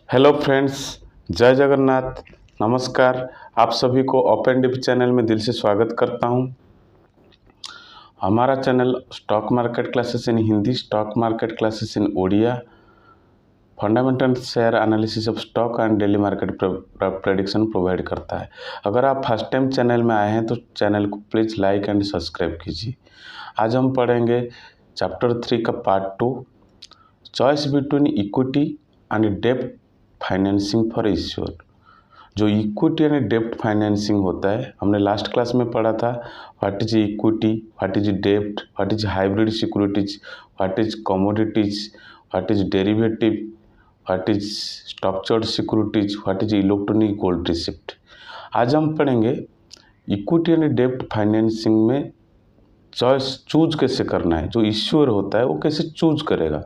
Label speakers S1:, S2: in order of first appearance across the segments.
S1: Hello friends, जय जगन्नाथ। नमस्कार। आप सभी को ओपन डिप चैनल में दिल से स्वागत करता हूं। हमारा channel stock market classes in Hindi, stock market classes in Odia, fundamental share analysis of stock and daily market prediction provide करता है। अगर आप फर्स्ट टाइम चैनल में आए हैं तो चैनल को प्लीज़ लाइक एंड सब्सक्राइब कीजिए। आज हम पढ़ेंगे चैप्टर 3 का part 2, choice between equity and डेब्ट फाइनेंसिंग फॉर इश्योर। जो इक्विटी यानी डेब्ट फाइनेंसिंग होता है, हमने लास्ट क्लास में पढ़ा था। What is equity, what is डेब्ट, what is hybrid securities, what is commodities, what is derivative, what is structured securities, what is electronic gold receipt. आज हम पढ़ेंगे इक्विटी यानी डेब्ट फाइनेंसिंग में चॉइस चूज कैसे करना है। जो इश्यूअर होता है वो कैसे चूज करेगा,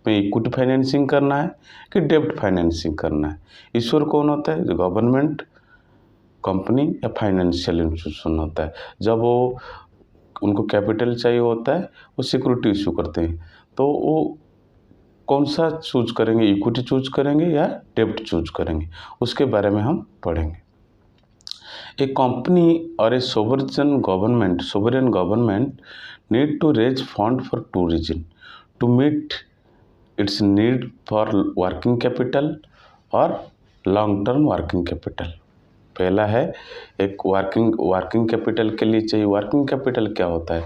S1: में इक्विटी फाइनेंसिंग करना है कि डेब्ट फाइनेंसिंग करना है। इश्यूअर कौन होता है? जो गवर्नमेंट, कंपनी या फाइनेंशियल इंस्टीट्यूशन होता है। जब वो उनको कैपिटल चाहिए होता है, वो सिक्योरिटी इशू करते हैं, तो वो कौन सा चूज करेंगे, इक्विटी चूज करेंगे या डेब्ट चूज करेंगे, उसके बारे में हम पढ़ेंगे। A company or a sovereign government need to raise fund for two reasons: to meet its need for working capital और लॉन्ग टर्म वर्किंग कैपिटल। पहला है एक वर्किंग कैपिटल के लिए चाहिए। वर्किंग कैपिटल क्या होता है?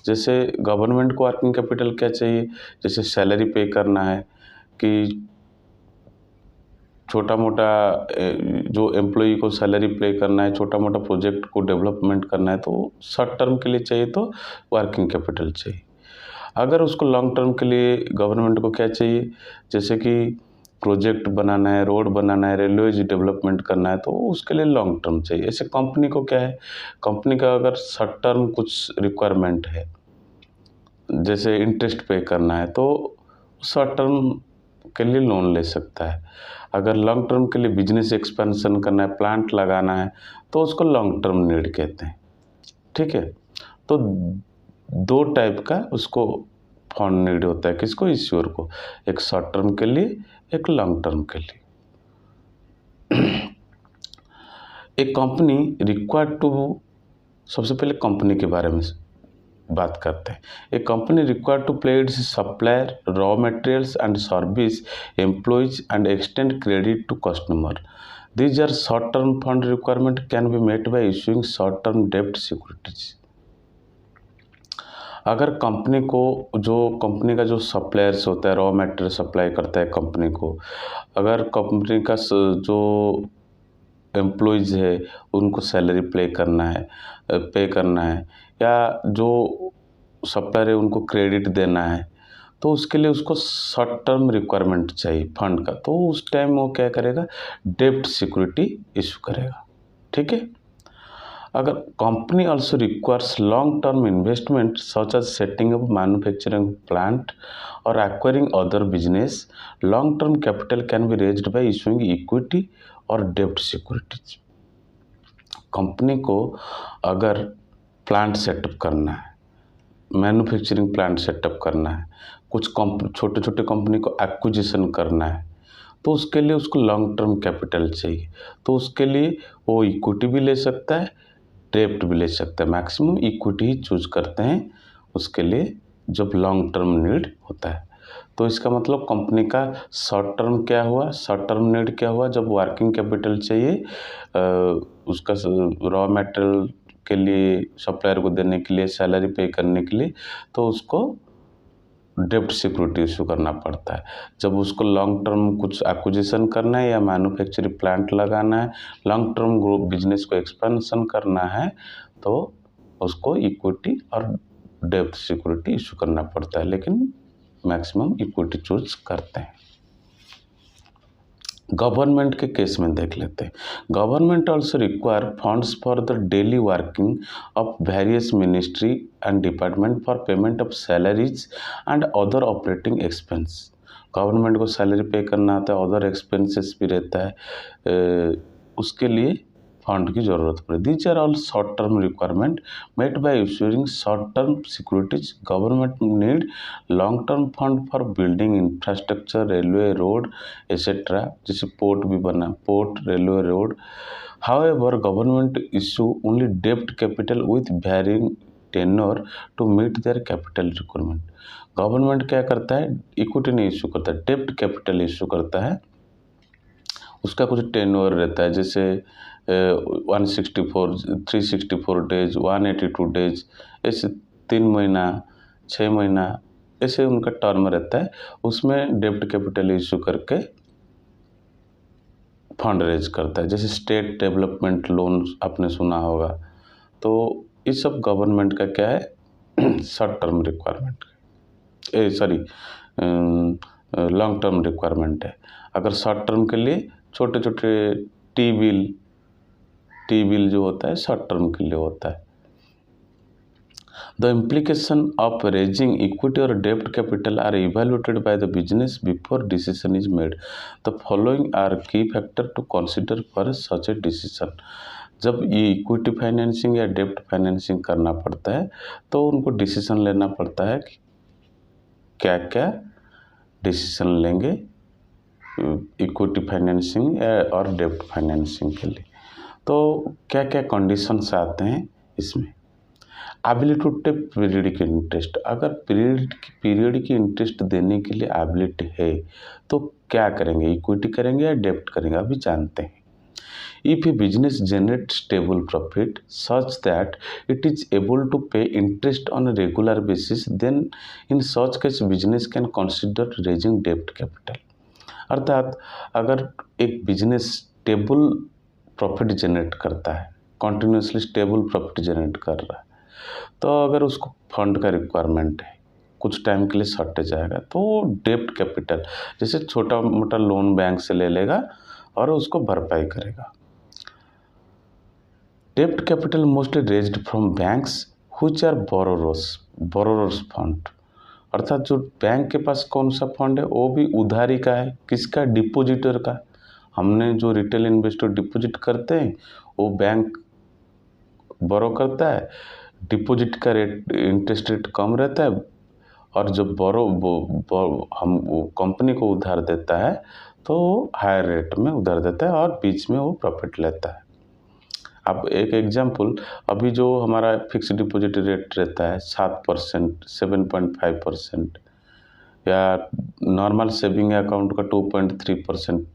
S1: जैसे गवर्नमेंट को वर्किंग कैपिटल क्या चाहिए? जैसे सैलरी पे करना है, कि छोटा मोटा जो एम्प्लॉई को सैलरी पे करना है, छोटा मोटा प्रोजेक्ट को डेवलपमेंट करना है, तो शॉर्ट टर्म के लिए चाहिए तो वर्किंग कैपिटल चाहिए। अगर उसको लॉन्ग टर्म के लिए गवर्नमेंट को क्या चाहिए, जैसे कि प्रोजेक्ट बनाना है, रोड बनाना है, रेलवेज डेवलपमेंट करना है, तो उसके लिए लॉन्ग टर्म चाहिए। ऐसे कंपनी को क्या है, कंपनी का अगर शॉर्ट टर्म कुछ रिक्वायरमेंट है, जैसे इंटरेस्ट पे करना है, तो शॉर्ट टर्म के लिए लोन ले सकता है। अगर लॉन्ग टर्म के लिए बिजनेस एक्सपेंशन करना है, प्लांट लगाना है, तो उसको लॉन्ग टर्म नीड कहते हैं। ठीक है, तो दो टाइप का उसको फंड नीड होता है। किसको? इश्यूअर को। एक शॉर्ट टर्म के लिए, एक लॉन्ग टर्म के लिए। एक कंपनी रिक्वायर्ड टू, सबसे पहले कंपनी के बारे में बात करते हैं। एक company required to play its supplier raw materials and service, employees and extend credit to customer. These are short term fund requirement can be met by issuing short term डेब्ट सिक्योरिटीज। अगर company को, जो company का जो suppliers होता है, raw material supply करता है कंपनी को, अगर कंपनी का जो एम्प्लॉयज़ है उनको सैलरी पे करना है, या जो सप्लायर है उनको क्रेडिट देना है, तो उसके लिए उसको शॉर्ट टर्म रिक्वायरमेंट चाहिए फंड का, तो उस टाइम वो क्या करेगा, डेब्ट सिक्योरिटी इशू करेगा। ठीक है। अगर company also requires long term investment such as setting up manufacturing plant और acquiring other business, long term capital can be raised by issuing equity और डेब्ट सिक्योरिटीज। कंपनी को अगर प्लांट सेटअप करना है, मैन्युफैक्चरिंग प्लांट सेटअप करना है, कुछ छोटे छोटे कंपनी को एक्विजिशन करना है, तो उसके लिए उसको लॉन्ग टर्म कैपिटल चाहिए। तो उसके लिए वो इक्विटी भी ले सकता है, डेब्ट भी ले सकता है। मैक्सिमम इक्विटी ही चूज करते हैं उसके लिए जब लॉन्ग टर्म नीड होता है। तो इसका मतलब कंपनी का शॉर्ट टर्म क्या हुआ, शॉर्ट टर्म नीड क्या हुआ, जब वर्किंग कैपिटल चाहिए उसका रॉ मटेरियल के लिए, सप्लायर को देने के लिए, सैलरी पे करने के लिए, तो उसको डेब्ट सिक्योरिटी इशू करना पड़ता है। जब उसको लॉन्ग टर्म कुछ एक्विजिशन करना है या मैन्युफैक्चरिंग प्लांट लगाना है, लॉन्ग टर्म ग्रोथ बिजनेस को एक्सपेंशन करना है, तो उसको इक्विटी और डेब्ट सिक्योरिटी इशू करना पड़ता है, लेकिन मैक्सिमम इक्विटी चूज करते हैं। गवर्नमेंट के केस में देख लेते हैं। Government also require funds for the daily working of various ministry and department for payment of salaries and other operating expense. Government को सैलरी पे करना आता है, अदर एक्सपेंसेस भी रहता है, उसके लिए फंड की ज़रूरत पड़े। These are all short term requirement met by issuing short term securities. Government need long term fund for building infrastructure, railway, road etcetera, जैसे पोर्ट भी बना, port, railway, road. However government issue only डेब्ट capital with varying tenure to meet their capital requirement. Government क्या करता है, equity नहीं issue करता, डेब्ट कैपिटल इशू करता है। उसका कुछ टेन्योर रहता है, जैसे 164, 364 डेज, 182 डेज, ऐसे 3 महीना, 6 महीना, ऐसे उनका टर्म रहता है। उसमें डेब्ट कैपिटल इशू करके फंड रेज करता है। जैसे स्टेट डेवलपमेंट लोन आपने सुना होगा। तो ये सब गवर्नमेंट का क्या है, short term requirement, sorry long term requirement है। अगर शॉर्ट टर्म के लिए छोटे छोटे टी बिल जो होता है शॉर्ट टर्म के लिए होता है। The implication of raising equity और डेब्ट capital are evaluated by the business before decision is made. The following are key factor to consider for such a decision. जब ये इक्विटी फाइनेंसिंग या डेब्ट फाइनेंसिंग करना पड़ता है तो उनको डिसीजन लेना पड़ता है कि क्या क्या डिसीजन लेंगे इक्विटी फाइनेंसिंग और डेब्ट फाइनेंसिंग के लिए। तो क्या क्या कंडीशंस आते हैं इसमें। Ability to take periodic interest. अगर पीरियड की इंटरेस्ट देने के लिए एबिलिटी है तो क्या करेंगे, इक्विटी करेंगे या डेब्ट करेंगे, अभी जानते हैं। If a business generates stable profit such that it is able to pay interest on a regular basis, then in such case business can consider raising debt capital। अर्थात अगर एक बिजनेस स्टेबल प्रॉफिट जनरेट करता है, continuously stable profit generate कर रहा है, तो अगर उसको फंड का रिक्वायरमेंट है, कुछ टाइम के लिए शॉर्टेज आएगा, तो डेब्ट कैपिटल जैसे छोटा मोटा लोन बैंक से ले लेगा और उसको भरपाई करेगा। डेब्ट capital mostly raised from banks which are borrowers fund. अर्थात जो बैंक के पास कौन सा फंड है वो भी उधारी का है, किसका, डिपोजिटर का। हमने जो रिटेल इन्वेस्टर डिपॉजिट करते हैं वो बैंक बोरो करता है, डिपॉजिट का रेट, इंटरेस्ट रेट कम रहता है, और जब हम कंपनी को उधार देता है तो हायर रेट में उधार देता है और बीच में वो प्रॉफिट लेता है। अब एक एग्जांपल, अभी जो हमारा फिक्स डिपॉजिट रेट रहता है 7%, 7.5%, या नॉर्मल सेविंग अकाउंट का 2.3%,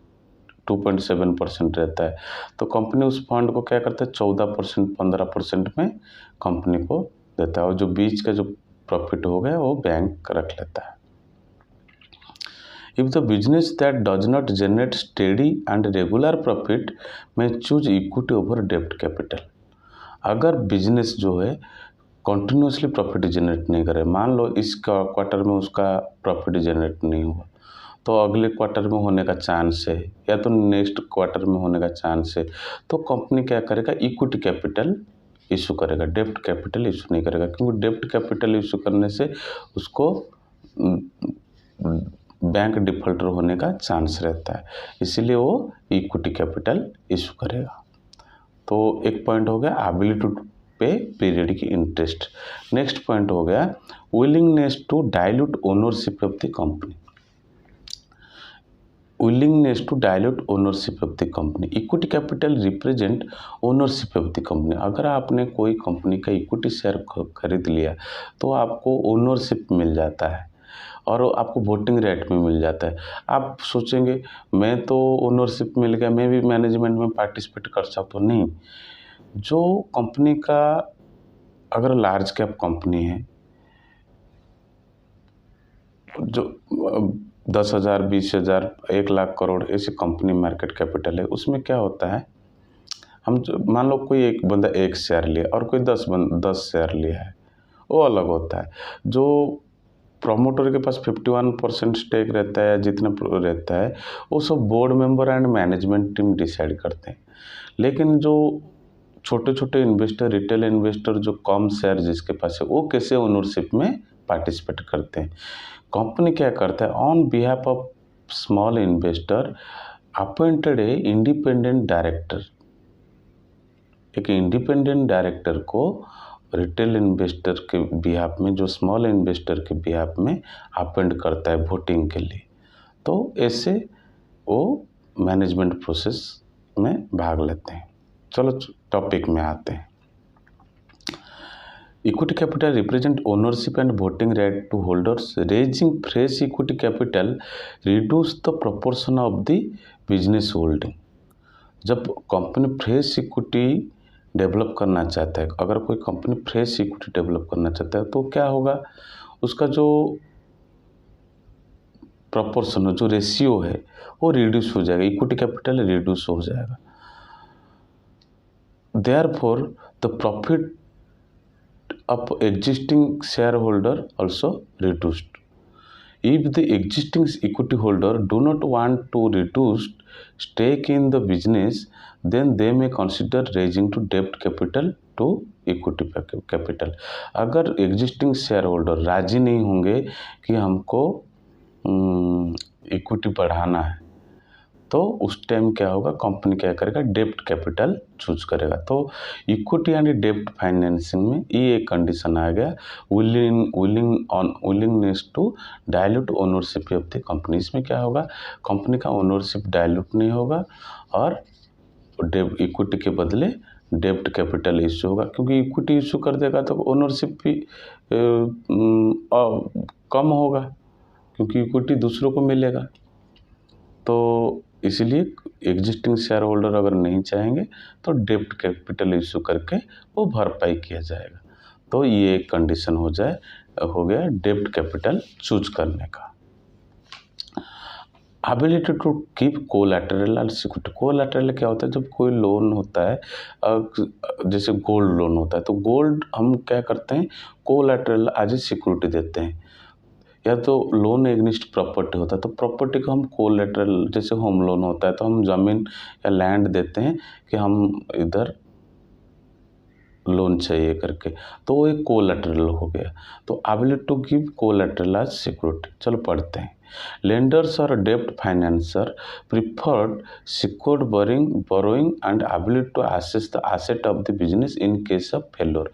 S1: 2.7% रहता है, तो कंपनी उस फंड को क्या करता है 14%, 15% में कंपनी को देता है, और जो बीच का जो प्रॉफिट हो गया वो बैंक रख लेता है। If the business that does not generate steady and regular profit may choose equity over debt capital। अगर बिजनेस जो है कंटिन्यूसली प्रॉफिट जनरेट नहीं करे, मान लो इस क्वार्टर में उसका प्रॉफिट जनरेट नहीं हुआ तो अगले क्वार्टर में होने का चांस है, या तो नेक्स्ट क्वार्टर में होने का चांस है, तो कंपनी क्या करेगा, इक्विटी कैपिटल इशू करेगा, डेब्ट कैपिटल इशू नहीं करेगा, क्योंकि डेब्ट कैपिटल इशू करने से उसको बैंक डिफॉल्टर होने का चांस रहता है, इसीलिए वो इक्विटी कैपिटल इशू करेगा। तो एक पॉइंट हो गया एबिलिटी टू पे पीरियड की इंटरेस्ट। नेक्स्ट पॉइंट हो गया willingness to dilute ownership of the company. Willingness to dilute ownership of the company. Equity capital represent ownership of the company. अगर आपने कोई कंपनी का इक्विटी शेयर खरीद लिया तो आपको ओनरशिप मिल जाता है और आपको वोटिंग राइट में मिल जाता है। आप सोचेंगे मैं तो ओनरशिप मिल गया, मैं भी मैनेजमेंट में पार्टिसिपेट कर सकता हूँ। नहीं, जो कंपनी का अगर लार्ज कैप कंपनी है जो 10,000, 20,000, 1,00,000 करोड़ ऐसी कंपनी मार्केट कैपिटल है, उसमें क्या होता है, हम मान लो कोई एक बंदा 1 शेयर लिया और कोई 10 शेयर लिया है, वो अलग होता है। जो प्रमोटर के पास 51% स्टेक रहता है, जितना रहता है वो सब board member and management team decide करते हैं। लेकिन जो छोटे छोटे इन्वेस्टर, रिटेल इन्वेस्टर जो कम शेयर जिसके पास है, वो कैसे ओनरशिप में पार्टिसिपेट करते हैं। कंपनी क्या करता है, on behalf of small investor appointed a independent director एक इंडिपेंडेंट डायरेक्टर को रिटेल इन्वेस्टर के बिहाफ में, जो स्मॉल इन्वेस्टर के बिहाफ में अपॉइंट करता है वोटिंग के लिए। तो ऐसे वो मैनेजमेंट प्रोसेस में भाग लेते हैं। चलो टॉपिक में आते हैं। Equity capital represent ownership and voting right to holders. Raising fresh equity capital reduce the proportion of the business holding. जब कंपनी फ्रेश इक्विटी डेवलप करना चाहता है, अगर कोई कंपनी फ्रेश इक्विटी डेवलप करना चाहता है तो क्या होगा, उसका जो प्रोपोर्शन, जो रेशियो है वो रिड्यूस हो जाएगा, इक्विटी कैपिटल रिड्यूस हो जाएगा। Therefore the profit of existing shareholder also reduced. If the existing equity holder do not want to reduce stake in the business, then they may consider raising to debt capital to equity capital. अगर existing shareholder राजी नहीं होंगे कि हमको equity बढ़ाना है, तो उस टाइम क्या होगा, कंपनी क्या करेगा, डेब्ट कैपिटल चूज करेगा। तो इक्विटी एंड डेब्ट फाइनेंसिंग में ये एक कंडीशन आ गया, willingness to dilute ownership of the company. इसमें क्या होगा, कंपनी का ओनरशिप डायल्यूट नहीं होगा और इक्विटी के बदले डेब्ट कैपिटल इश्यू होगा, क्योंकि इक्विटी इश्यू कर देगा तो ओनरशिप भी कम होगा, क्योंकि इक्विटी दूसरों को मिलेगा। तो इसलिए एग्जिस्टिंग शेयर होल्डर अगर नहीं चाहेंगे तो डेब्ट कैपिटल इशू करके वो भरपाई किया जाएगा। तो ये एक कंडीशन हो गया डेब्ट कैपिटल चूज करने का। Ability to keep collateral and security. Collateral क्या होता है, जब कोई लोन होता है, जैसे गोल्ड लोन होता है, तो गोल्ड हम क्या करते हैं, कोलैटरल एज ए सिक्योरिटी देते हैं, या तो लोन एग्निस्ट प्रॉपर्टी होता है तो प्रॉपर्टी को हम कोलैटरल, जैसे होम लोन होता है तो हम ज़मीन या लैंड देते हैं कि हम इधर लोन चाहिए करके, तो वो एक कोलैटरल हो गया। तो ability to give collateral as security. चलो पढ़ते हैं। लेंडर्स और डेब्ट financer preferred secured borrowing and ability to assess the asset of the business in case of failure.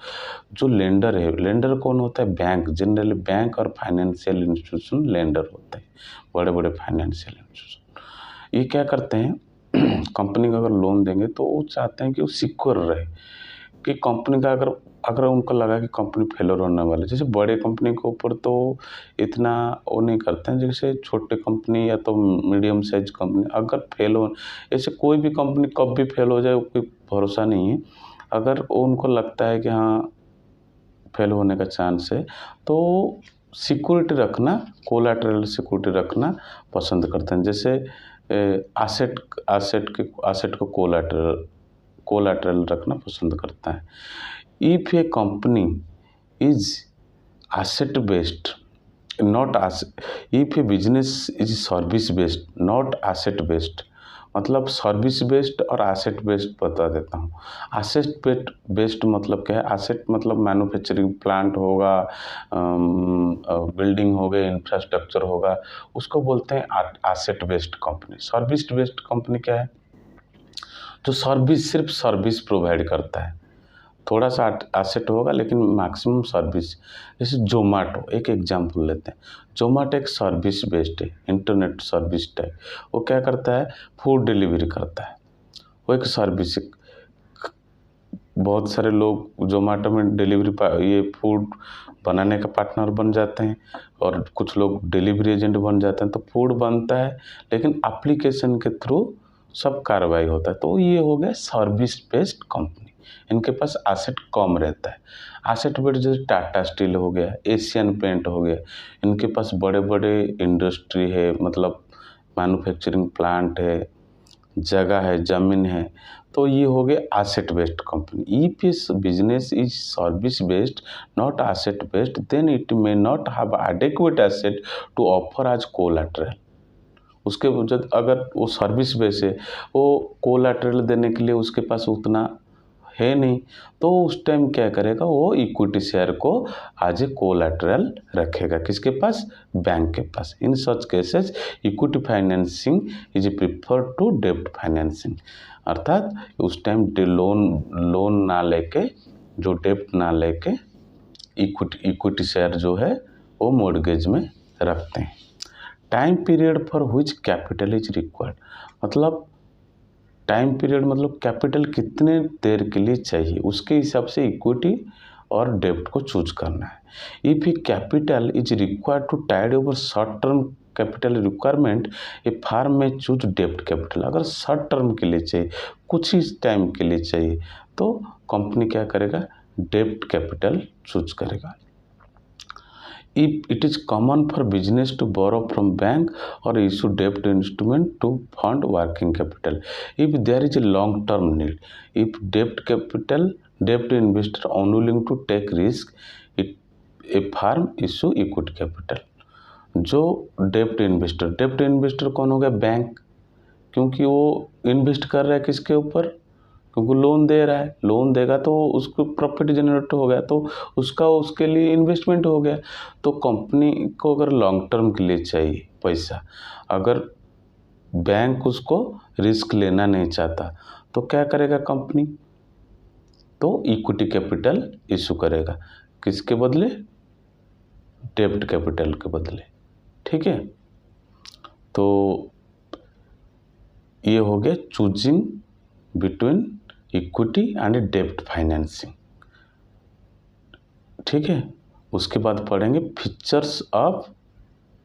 S1: जो लेंडर है, लेंडर कौन होता है, बैंक, जनरली बैंक और फाइनेंशियल इंस्टीट्यूशन लेंडर होते हैं, बड़े बड़े फाइनेंशियल इंस्टीट्यूशन। ये क्या करते हैं, कंपनी को अगर लोन देंगे तो वो चाहते हैं कि वो सिक्योर रहे, कि कंपनी का अगर उनको लगा कि कंपनी फेलर होने वाली, जैसे बड़े कंपनी के ऊपर तो इतना वो नहीं करते हैं, जैसे छोटे कंपनी या तो मीडियम साइज कंपनी अगर फेल हो, ऐसे कोई भी कंपनी कब भी फेल हो जाए कोई भरोसा नहीं है। अगर उनको लगता है कि हाँ फेल होने का चांस है तो सिक्योरिटी रखना, कोलैटरल सिक्योरिटी रखना पसंद करते हैं। जैसे एसेट को कोलैटरल रखना पसंद करता है। If A company is asset based not if a business is service based not asset based, मतलब सर्विस बेस्ड और एसेट बेस्ड बता देता हूँ। एसेट बेस्ड मतलब क्या है, एसेट मतलब मैन्युफैक्चरिंग प्लांट होगा, बिल्डिंग हो गए, इंफ्रास्ट्रक्चर होगा, उसको बोलते हैं asset based company. Service based company क्या है, जो सिर्फ सर्विस प्रोवाइड करता है, थोड़ा सा एसेट होगा लेकिन मैक्सिमम सर्विस। जैसे जोमेटो, एक एग्जांपल लेते हैं। जोमेटो एक सर्विस बेस्ड है, इंटरनेट सर्विस टाइप। वो क्या करता है, फूड डिलीवरी करता है, वो एक सर्विस। बहुत सारे लोग जोमेटो में डिलीवरी ये फूड बनाने का पार्टनर बन जाते हैं और कुछ लोग डिलीवरी एजेंट बन जाते हैं। तो फूड बनता है लेकिन एप्लीकेशन के थ्रू सब कार्रवाई होता है। तो ये हो गया सर्विस बेस्ड कंपनी, इनके पास एसेट कम रहता है। एसेट बेस्ड जैसे टाटा स्टील हो गया, एशियन पेंट हो गया, इनके पास बड़े बड़े इंडस्ट्री है, मतलब मैन्युफैक्चरिंग प्लांट है, जगह है, ज़मीन है। तो ये हो गया asset based company. If this business is service based not asset based then it may not have adequate asset to offer as collateral. उसके अगर वो सर्विस बेस है, वो कोलैटरल देने के लिए उसके पास उतना है नहीं, तो उस टाइम क्या करेगा, वो इक्विटी शेयर को एज ए कोलैटरल रखेगा, किसके पास, बैंक के पास। इन such cases equity financing is preferred to डेब्ट फाइनेंसिंग, अर्थात उस टाइम लोन ना लेके, जो डेब्ट ना लेके इक्विटी शेयर जो है वो मॉर्गेज में रखते हैं। Time period for which capital is required, मतलब टाइम पीरियड मतलब कैपिटल कितने देर के लिए चाहिए, उसके हिसाब से इक्विटी और डेब्ट को चूज करना है। If e capital is required to tide over short term capital requirement, a firm में चूज डेब्ट कैपिटल। अगर शॉर्ट टर्म के लिए चाहिए, कुछ ही टाइम के लिए चाहिए, तो कंपनी क्या करेगा, डेब्ट कैपिटल चूज करेगा। If it is common for business to borrow from bank or issue debt instrument to fund working capital, if there is a long term need, if debt investor unwilling to take risk, a firm issue equity capital। जो डेब्ट investor कौन हो गया, bank, क्योंकि वो invest कर रहा है किसके ऊपर, क्योंकि लोन दे रहा है, लोन देगा तो उसको प्रॉफिट जनरेट हो गया, तो उसका उसके लिए इन्वेस्टमेंट हो गया। तो कंपनी को अगर लॉन्ग टर्म के लिए चाहिए पैसा, अगर बैंक उसको रिस्क लेना नहीं चाहता, तो क्या करेगा कंपनी, तो इक्विटी कैपिटल इशू करेगा, किसके बदले, डेब्ट कैपिटल के बदले। ठीक है, तो ये हो गया चूजिंग बिटवीन इक्विटी एंड डेब्ट फाइनेंसिंग। ठीक है, उसके बाद पढ़ेंगे फीचर्स ऑफ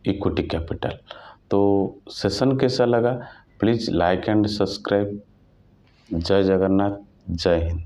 S1: इक्विटी कैपिटल। तो सेशन कैसा लगा, प्लीज़ लाइक एंड सब्सक्राइब। जय जगन्नाथ, जय हिंद।